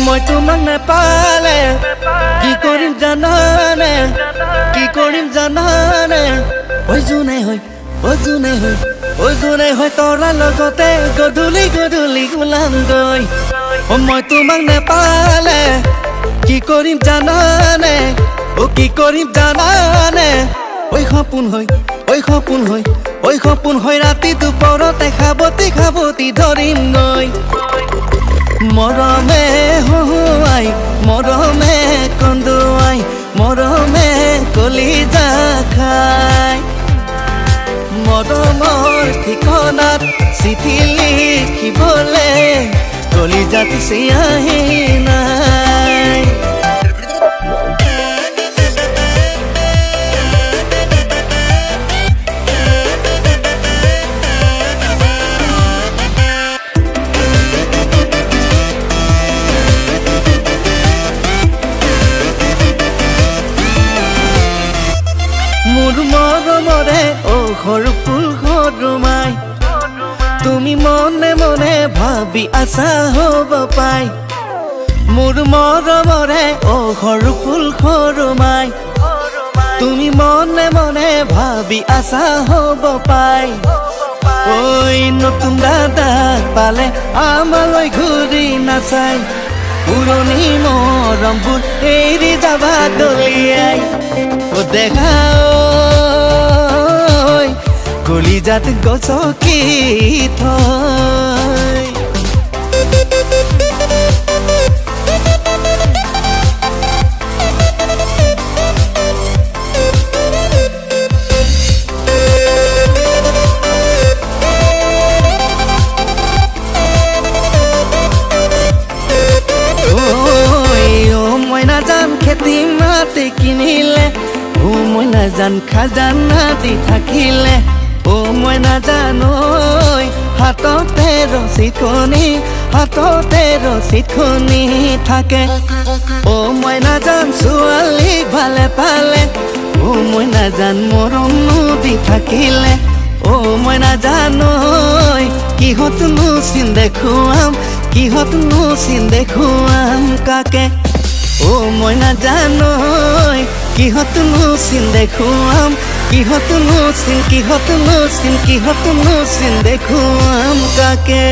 মই তোমাক নেপালে কি কৰিম জানানে কি কৰিম জানানে ঐ জোনে হৈ ঐ জোনে হৈ ঐ জোনে হৈ তৰা লগতে গধূলি গধূলি ওলাম গৈ মই তোমাক নেপালে কি কৰিম জানানে কি কৰিম জানানে ঐ সপোন হৈ ঐ সপোন হৈ ঐ সপোন হৈ ৰাতি দুপৰতে খাবতি ধৰিম গৈ মৰমে হুহুৱাই মৰমে কন্দুৱাই মৰমে কলিজা খাই মৰমৰ ঠিকনাত চিঠি লিখিবলে কলিজাত চিয়াহি নাই মোৰ মৰমৰে সৰু ফুল সৰুমাই তুমি মনে মনে ভাবি আছা হ'ব পাই মোৰ মৰমৰে সৰু ফুল সৰুমাই তুমি মনে মনে ভাবি আছা হ'ব পাই ঐ নতুন দাদাক পালে আমালৈ ঘূৰি নাচাই পুৰণি মৰমবোৰ এৰি যাবা দলিয়াই দেখা কলিজাত গছকি থৈ মই নাজান খেতি মাটি কিনিলে মই নাজান খাজানা দি থাকিলে মই নাজানো হাততে ৰচিদখনি থাকে মই নাজান ছোৱালী ভালে পালে মই নাজান মৰম দি থাকিলে মই নাজানো কিহতনো চিন দেখুৱাম কাকে মই নাজানো কিহতনো চিন দেখুৱাম কিহতনো চিন দেখুৱাম কাকে